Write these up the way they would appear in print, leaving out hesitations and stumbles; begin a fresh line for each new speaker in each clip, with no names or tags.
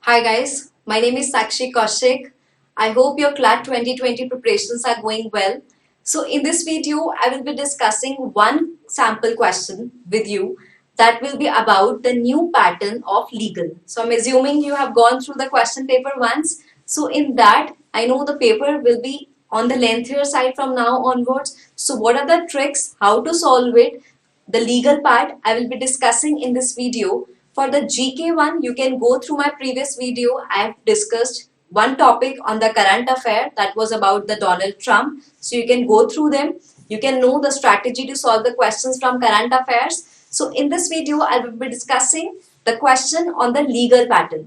Hi guys, my name is Sakshi Kaushik. I hope your CLAT 2020 preparations are going well. So in this video, I will be discussing one sample question with you that will be about the new pattern of legal. So I'm assuming you have gone through the question paper once. So in that, I know the paper will be on the lengthier side from now onwards. So what are the tricks, how to solve it, the legal part I will be discussing in this video. For the GK one, you can go through my previous video. I have discussed one topic on the current affair that was about the Donald Trump. So you can go through them. You can know the strategy to solve the questions from current affairs. So in this video, I will be discussing the question on the legal pattern.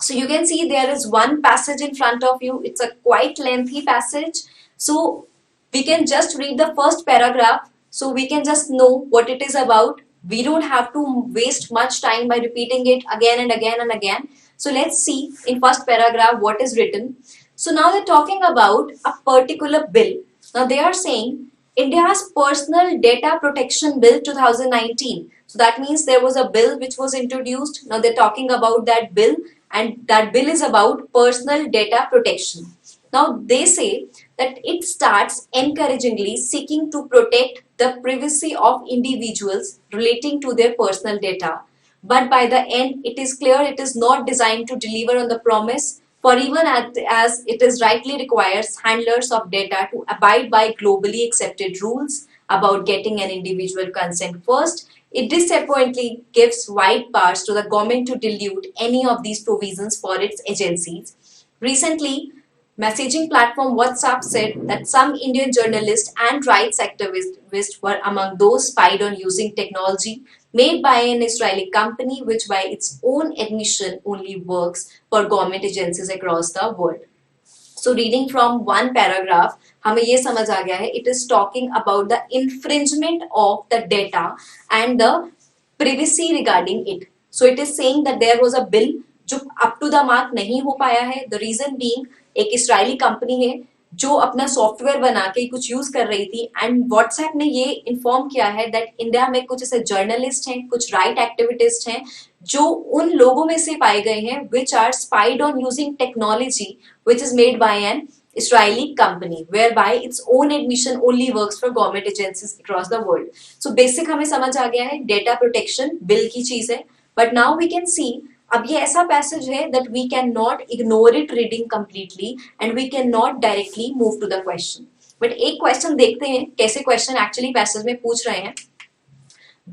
So you can see there is one passage in front of you. It's a quite lengthy passage. So we can just read the first paragraph so we can just know what it is about. We don't have to waste much time by repeating it again and again and again. So let's see in first paragraph what is written. So now they're talking about a particular bill. Now they are saying India's Personal Data Protection Bill 2019. So that means there was a bill which was introduced. Now they're talking about that bill, and that bill is about personal data protection. Now they say that it starts encouragingly seeking to protect the privacy of individuals relating to their personal data. But by the end, it is clear it is not designed to deliver on the promise, for even as it is rightly requires handlers of data to abide by globally accepted rules about getting an individual consent first, it disappointingly gives wide powers to the government to dilute any of these provisions for its agencies. Recently, messaging platform WhatsApp said that some Indian journalists and rights activists were among those spied on using technology made by an Israeli company which by its own admission only works for government agencies across the world. So reading from one paragraph, हमें ये समझ आ गया है, it is talking about the infringement of the data and the privacy regarding it. So it is saying that there was a bill जो up to the mark नहीं हो पाया है. The reason being एक इसराइली कंपनी है जो अपना software बना के कुछ यूज कर रही थी एंड व्हाट्सएप ने ये इन्फॉर्म किया है दैट इंडिया में कुछ ऐसे जर्नलिस्ट हैं, कुछ राइट एक्टिविटिस्ट हैं जो उन लोगों में से पाए गए हैं which are spied on using technology which is made by an Israeli company whereby its own admission only works for government agencies across the world. So basic हमें समझ आ गया है डेटा प्रोटेक्शन बिल की चीज है. But now we can see अब ये ऐसा पैसेज है that we cannot ignore it reading completely and we cannot directly move to the question. But एक क्वेश्चन देखते हैं कैसे क्वेश्चन एक्चुअली पैसेज में पूछ रहे हैं.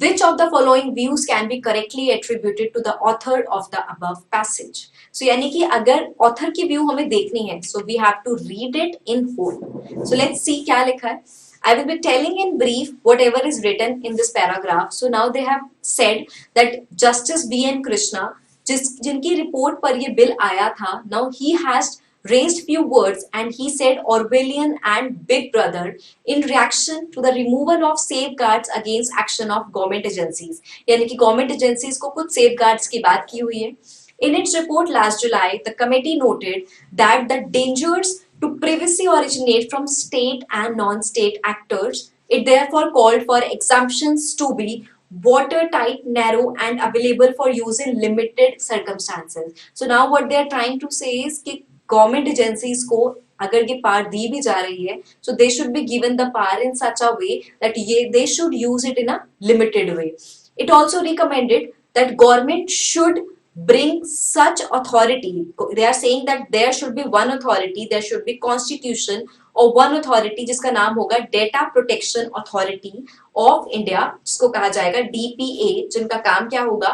Which of the following views can be correctly attributed to the author of the above passage? So यानी कि अगर author की view हमें देखनी है, so we have to read it in whole. So let's see क्या लिखा है. I will be telling in brief whatever is written in this paragraph. So now they have said that Justice B.N. Krishna, जिनकी report पर ये bill आया था, now he has raised few words and he said Orwellian and Big Brother in reaction to the removal of safeguards against action of government agencies. यानी कि government agencies को कुछ safeguards की बात की हुई है. In its report last July, the committee noted that the dangers to privacy originate from state and non-state actors. It therefore called for exemptions to be watertight, narrow and available for use in limited circumstances. So now what they are trying to say is कि government agencies को अगर ये power दी भी जा रही है, so they should be given the power in such a way that they should use it in a limited way. It also recommended that government should bring such authority. They are saying that there should be one authority, there should be constitution और one authority जिसका नाम होगा data protection authority of India, जिसको कहा जाएगा DPA, जिनका काम क्या होगा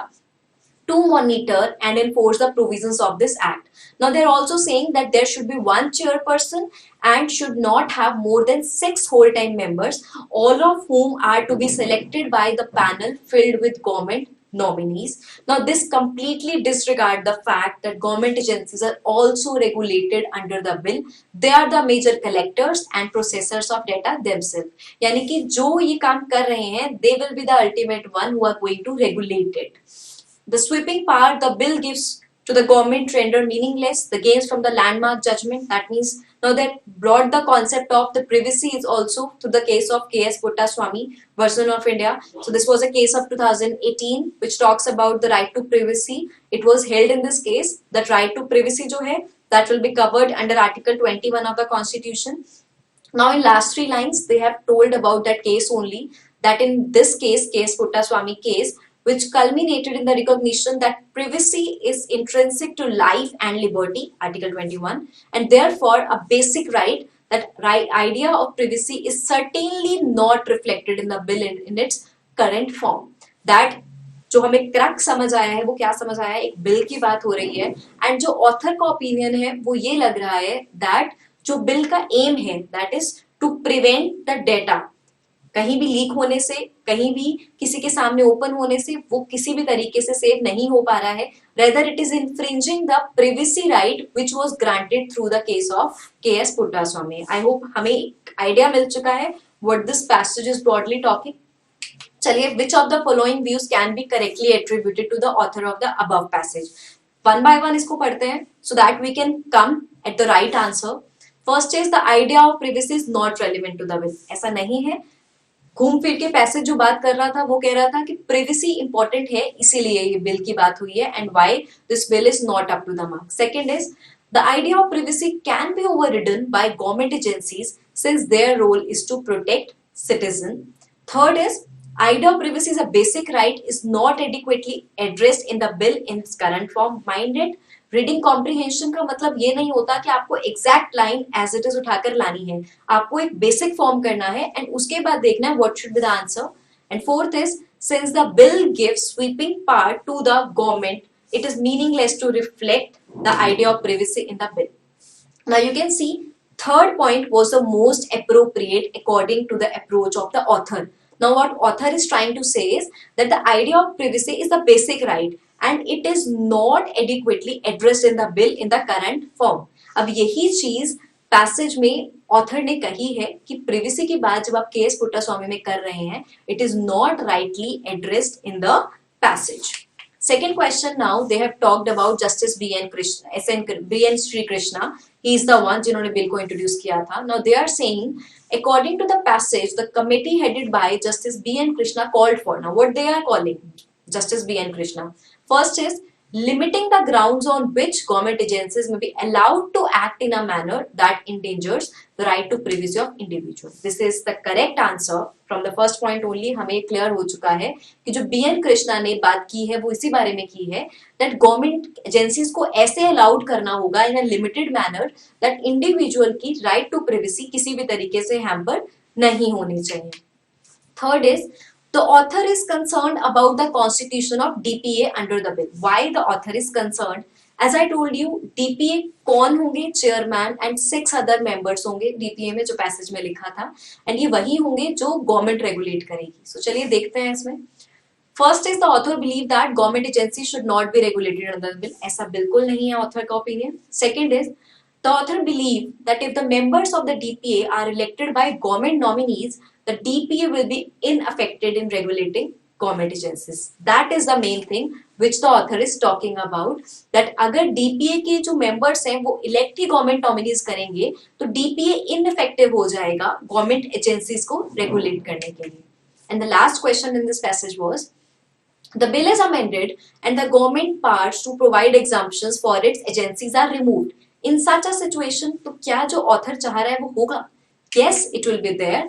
to monitor and enforce the provisions of this act. Now they are also saying that there should be one chairperson and should not have more than 6 whole-time members, all of whom are to be selected by the panel filled with government nominees. Now this completely disregard the fact that government agencies are also regulated under the bill. They are the major collectors and processors of data themselves. यानी कि जो ये काम कर रहे हैं, they will be the ultimate one who are going to regulate it. The sweeping power the bill gives to the government render meaningless the gains from the landmark judgment. That means Now that brought the concept of the privacy is also to the case of K.S. Puttaswamy version of India. So this was a case of 2018 which talks about the right to privacy. It was held in this case that right to privacy jo hai, that will be covered under Article 21 of the Constitution. Now in last three lines, they have told about that case only, that in this case, case Puttaswamy case, which culminated in the recognition that privacy is intrinsic to life and liberty, Article 21, and therefore a basic right, that right idea of privacy is certainly not reflected in the bill in its current form. That जो हमें क्रक समझ आया है वो क्या समझ आया है, एक बिल की बात हो रही है एंड जो ऑथर का ओपिनियन है वो ये लग रहा है दैट जो बिल का एम है that is to prevent the data कहीं भी लीक होने से, कहीं भी किसी के सामने ओपन होने से वो किसी भी तरीके से सेव नहीं हो पा रहा है, rather it is infringing the privacy right which was granted through the case of KS. Puttaswamy. I hope हमें एक आइडिया मिल चुका है what this passage is broadly talking. चलिए, which of the following views can be correctly attributed to the author of the above passage? One by one इसको पढ़ते हैं so that we can come at the right answer. First is the idea of privacy is not relevant to the bill. ऐसा नहीं है. घूम फिर के passage जो बात कर रहा था वो कह रहा था कि privacy important है, इसीलिए ये बिल की बात हुई है and why this bill is not up to the mark. Second is the idea of privacy can be overridden by government agencies since their role is to protect citizen. Third is idea of privacy is a basic right is not adequately addressed in the bill in its current form. Mind it, reading comprehension का मतलब ये नहीं होता कि आपको exact line as it is उठाकर लानी है, आपको एक बेसिक फॉर्म करना है एंड उसके बाद देखना है what should be the answer. And fourth is since the bill gives sweeping power to the government it is meaningless to reflect the idea of privacy in the bill. Now you can see third point was the most appropriate according to the approach of the author. Now what author is trying to say is that the idea of privacy is the basic right and it is not adequately addressed in the bill in the current form. अब यही चीज passage में author ने कही है कि privacy की बात जब आप के.एस. पुट्टास्वामी में कर रहे हैं, it is not rightly addressed in the passage. Second question, now they have talked about Justice B.N. Krishna, B.N. Sri Krishna. He is the one जिन्होंने बिल को इंट्रोड्यूस किया था. Now they are saying, according to the passage, the committee headed by Justice B.N. Krishna called for. Now what they are calling Justice B.N. Krishna? First is limiting the grounds on which government agencies may be allowed to act in a manner that endangers the right to privacy of individual. This is the correct answer from the first point only. हमें clear हो चुका है कि जो BN Krishna ने बात की है वो इसी बारे में की है that government agencies को ऐसे अलाउड करना होगा in a limited manner that individual की right to privacy किसी भी तरीके से हैम्पर नहीं होनी चाहिए. Third is the author is concerned about the constitution of DPA under the bill. Why the author is concerned? As I told you, DPA कौन होंगे? चेयरमैन एंड 6 अदर मेंबर्स होंगे DPA में जो पैसेज में लिखा था एंड ये वही होंगे जो गवर्नमेंट रेगुलेट करेगी. सो चलिए देखते हैं इसमें. First is the author believe that government agency should not be regulated under the bill. ऐसा बिल्कुल नहीं है ऑथर का opinion. Second is the author believe that if the members of the DPA are elected by government nominees, the DPA will be unaffected in regulating government agencies. That is the main thing which the author is talking about. That अगर DPA के जो members हैं वो elect ही government nominees करेंगे तो DPA ineffective हो जाएगा government agencies को regulate करने के लिए. And the last question in this passage was, the bill is amended and the government powers to provide exemptions for its agencies are removed. In such a situation, तो क्या जो author चाह रहा है वो होगा? Yes, it will be there.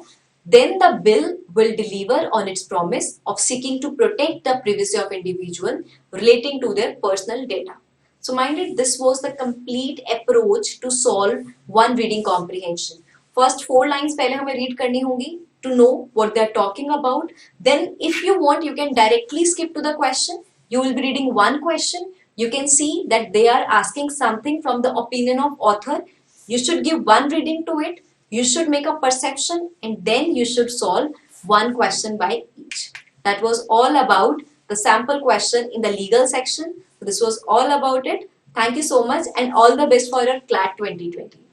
Then the bill will deliver on its promise of seeking to protect the privacy of individual relating to their personal data. So mind it, this was the complete approach to solve one reading comprehension. First 4 lines पहले हमें read करनी होगी to know what they are talking about. Then if you want, you can directly skip to the question. You will be reading one question. You can see that they are asking something from the opinion of author. You should give one reading to it. You should make a perception and then you should solve one question by each. That was all about the sample question in the legal section. This was all about it. Thank you so much and all the best for your CLAT 2020.